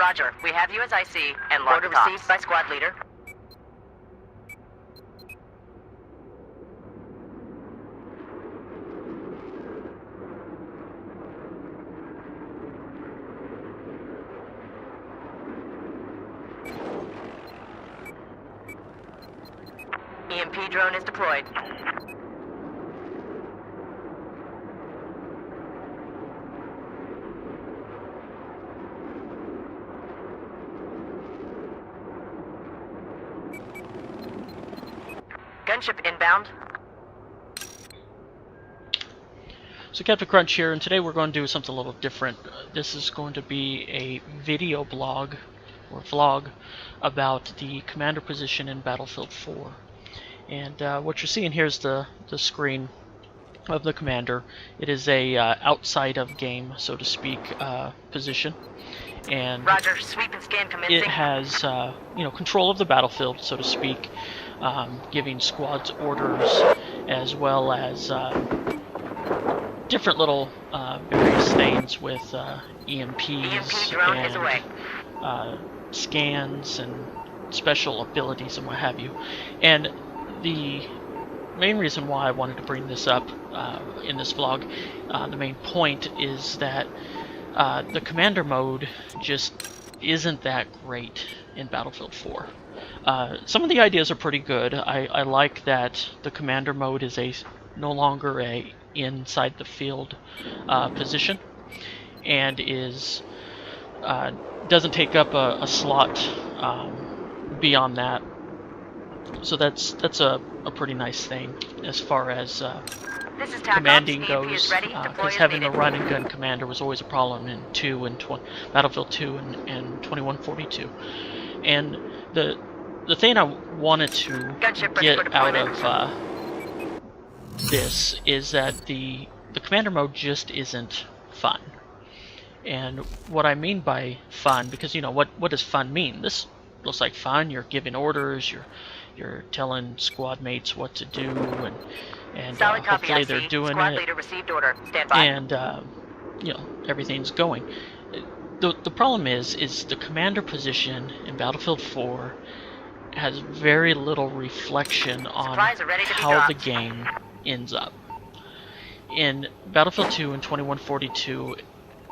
Roger. We have you as IC and log received by squad leader. EMP drone is deployed. Gunship inbound. So CptainCrunch here, and today we're going to do something a little different. This is going to be a video blog or vlog about the commander position in Battlefield 4. And what you're seeing here is the screen of the commander. It is a outside of game, so to speak, position, and Roger, sweep and scan commencing. it has control of the battlefield, so to speak, giving squads orders, as well as different little various things with EMPs and scans and special abilities and what have you. And the main reason why I wanted to bring this up in this vlog, the main point is that the commander mode just isn't that great in Battlefield 4. Some of the ideas are pretty good. I like that the commander mode is no longer a inside the field position, and doesn't take up a slot beyond that. So that's a pretty nice thing as far as commanding goes, because having a run and gun commander was always a problem in Battlefield 2 and 2142. And the thing I wanted to get out of this is that the commander mode just isn't fun. And what I mean by fun, because what does fun mean? This looks like fun. You're giving orders. You're telling squad mates what to do, and hopefully they're doing squad it. Leader received order. Stand by. And everything's going. The problem is the commander position in Battlefield 4 has very little reflection on how the game ends up. In Battlefield 2 and 2142,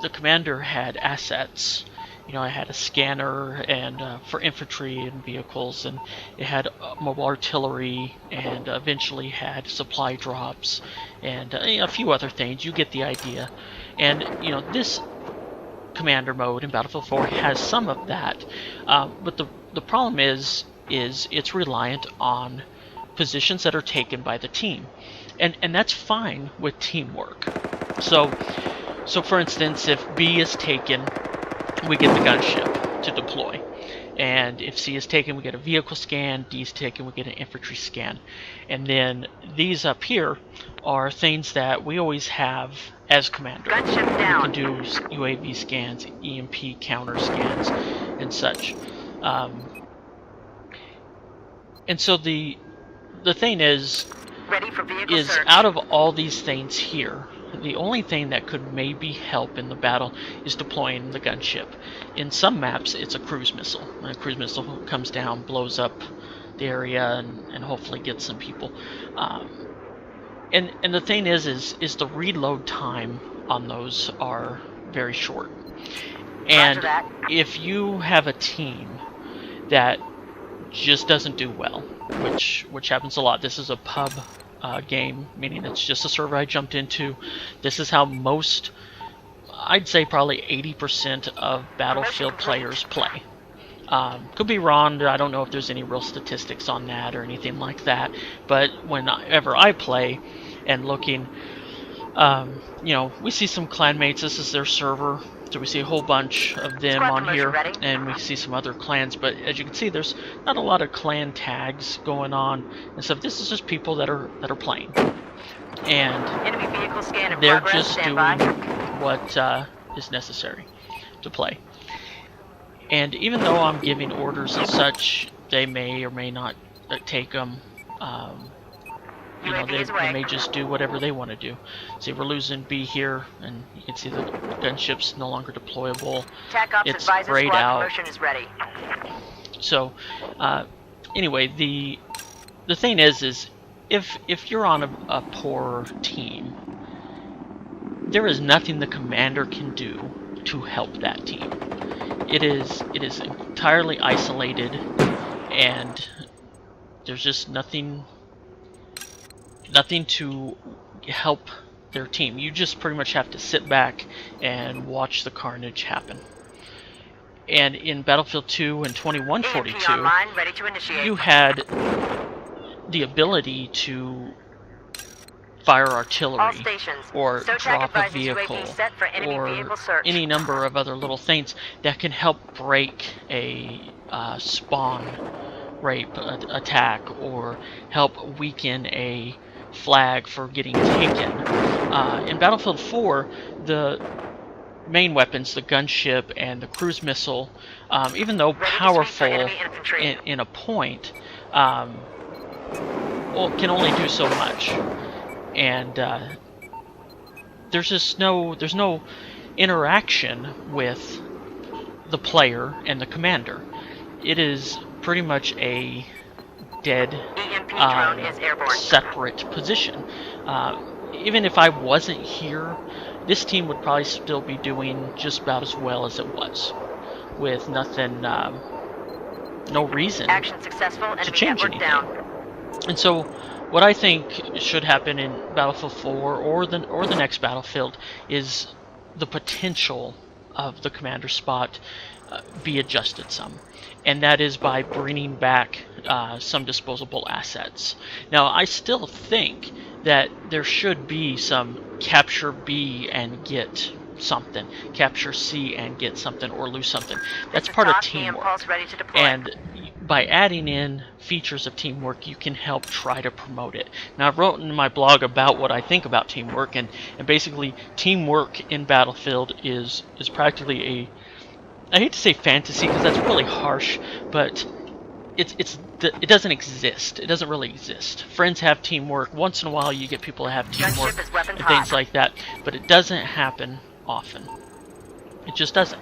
the commander had assets. I had a scanner and for infantry and vehicles, and it had mobile artillery, and eventually had supply drops and a few other things. You get the idea. And this commander mode in Battlefield 4 has some of that, but the problem is it's reliant on positions that are taken by the team, and that's fine with teamwork. So for instance, if B is taken, we get the gunship to deploy, and if C is taken, we get a vehicle scan. D is taken, we get an infantry scan. And then these up here are things that we always have as commander. Gunship down. We can do UAV scans, EMP counter scans, and such. And so the thing is ready for vehicle search. Out of all these things here, the only thing that could maybe help in the battle is deploying the gunship. In some maps, it's a cruise missile. And a cruise missile comes down, blows up the area, and hopefully gets some people. And the thing is the reload time on those are very short. And if you have a team that just doesn't do well, which happens a lot. This is a pub game, meaning it's just a server I jumped into. This is how most, I'd say probably 80% of Battlefield players play. Could be wrong. I don't know if there's any real statistics on that or anything like that. But whenever I play and looking, we see some clanmates. This is their server. So we see a whole bunch of them on here, and we see some other clans, but as you can see, there's not a lot of clan tags going on and stuff. This is just people that are playing, and they're just doing what is necessary to play. And even though I'm giving orders and such, they may or may not take them. you know, they may just do whatever they want to do. See, we're losing B here, and you can see the gunship's no longer deployable. It's grayed out. Is ready. So, anyway, the thing is if you're on a poor team, there is nothing the commander can do to help that team. It is entirely isolated, and there's just nothing to help their team. You just pretty much have to sit back and watch the carnage happen. And in Battlefield 2 and 2142, you had the ability to fire artillery, or drop a vehicle, or any number of other little things that can help break a spawn rape attack, or help weaken a flag for getting taken. In Battlefield 4, the main weapons, the gunship and the cruise missile, even though powerful in a point, can only do so much. And there's no interaction with the player and the commander. It is pretty much a dead, separate position. Even if I wasn't here, this team would probably still be doing just about as well as it was, with nothing, no reason to change anything. And so, what I think should happen in Battlefield 4 or the next Battlefield is the potential of the commander spot be adjusted some, and that is by bringing back some disposable assets. Now, I still think that there should be some capture B and get something, capture C and get something, or lose something. That's part of teamwork. And by adding in features of teamwork, you can help try to promote it. Now, I've written in my blog about what I think about teamwork, and basically teamwork in Battlefield is practically a, I hate to say fantasy because that's really harsh, but it doesn't exist. It doesn't really exist. Friends have teamwork. Once in a while you get people that have teamwork and things like that, but it doesn't happen often. It just doesn't.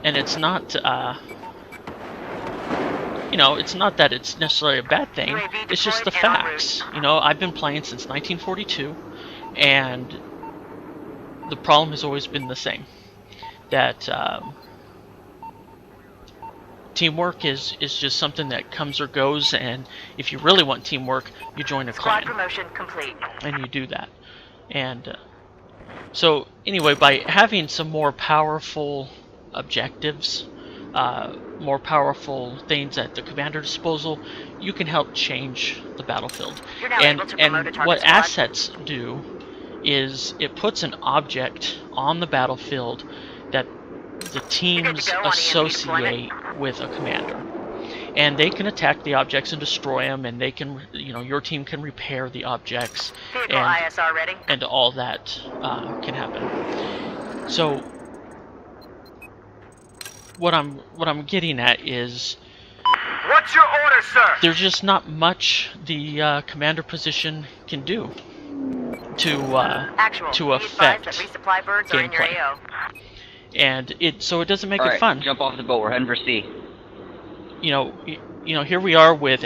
And it's not, you know, it's not that it's necessarily a bad thing. It's just the facts. You know, I've been playing since 1942, and the problem has always been the same. That teamwork is just something that comes or goes, and if you really want teamwork, you join a clan. Promotion complete. And you do that. And so anyway, by having some more powerful objectives, more powerful things at the commander's disposal, you can help change the battlefield. And what assets do is it puts an object on the battlefield that the teams associate with a commander, and they can attack the objects and destroy them, and they can, you know, your team can repair the objects, and all that can happen. So what I'm getting at is, what's your order, sir? There's just not much the commander position can do to affect gameplay. And so it doesn't make it fun. Jump off the boat. We're heading for C. You know, here we are with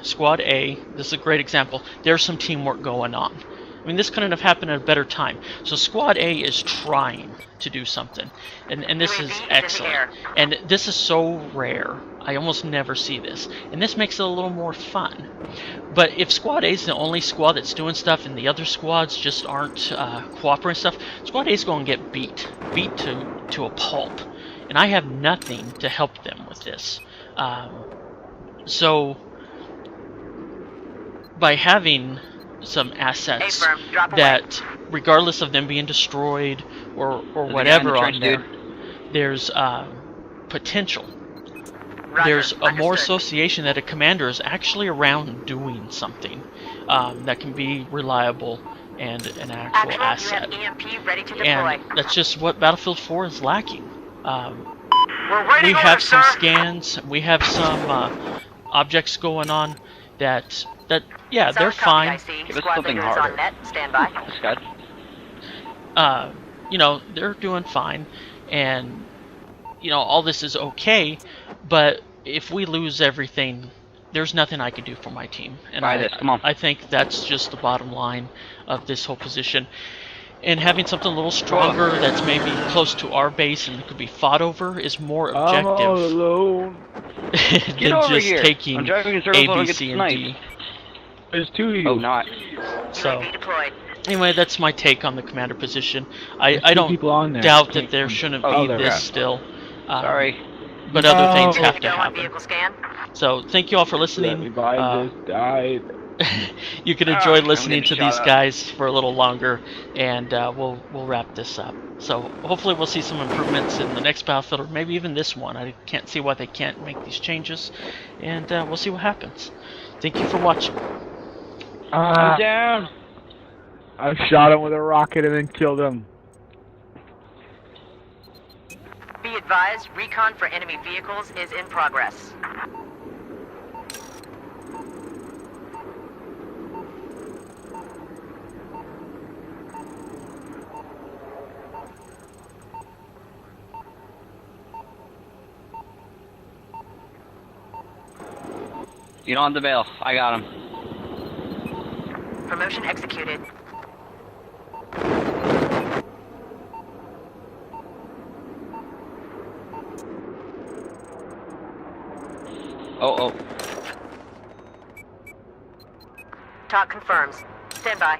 Squad A. This is a great example. There's some teamwork going on. I mean, this couldn't have happened at a better time. So Squad A is trying to do something, and this is excellent. And this is so rare. I almost never see this, and this makes it a little more fun. But if Squad A is the only squad that's doing stuff, and the other squads just aren't cooperating stuff, Squad A is going to get beat to a pulp, and I have nothing to help them with this. So by having some assets that, regardless of them being destroyed or whatever on there, there's potential. There's a more association that a commander is actually around doing something that can be reliable and an actual asset. And that's just what Battlefield 4 is lacking. We have some scans, we have some objects going on, that yeah, they're Solid copy, I fine. see. Give us Squad something leader is harder. on net. Stand by. Scott. You know, they're doing fine, and you know, all this is okay, but if we lose everything, there's nothing I can do for my team, and Buy this, come on. I think that's just the bottom line of this whole position. And having something a little stronger that's maybe close to our base and could be fought over is more I'm all objective alone. than over just here. taking I'm driving in circles A, so I don't B, get C, and sniped. D. There's two of you. Oh, not. So UAV deployed. anyway, that's my take on the commander position. There's I two don't people on there. doubt Can't that there come- shouldn't Oh, be there we this go. still. Sorry. But other things No. have Ready to to go on happen. vehicle scan. So thank you all for Let me listening. buy this. Died. You can Ah, enjoy I'm listening getting to these shot up. guys for a little longer, and we'll wrap this up. So hopefully we'll see some improvements in the next Battlefield, or maybe even this one. I can't see why they can't make these changes, and we'll see what happens. Thank you for watching. I'm down. I shot him with a rocket and then killed him. Be advised, recon for enemy vehicles is in progress. You don't have the bail. I got him. Promotion executed. Oh. Talk confirms. Stand by.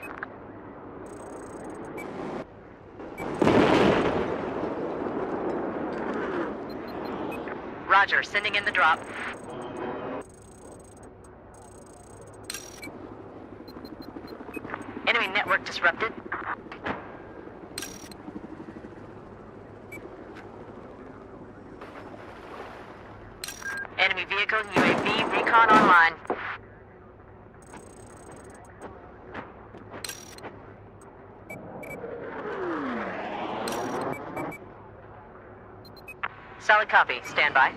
Roger, sending in the drop. Enemy network disrupted. Enemy vehicle UAV recon online. Solid copy. Stand by.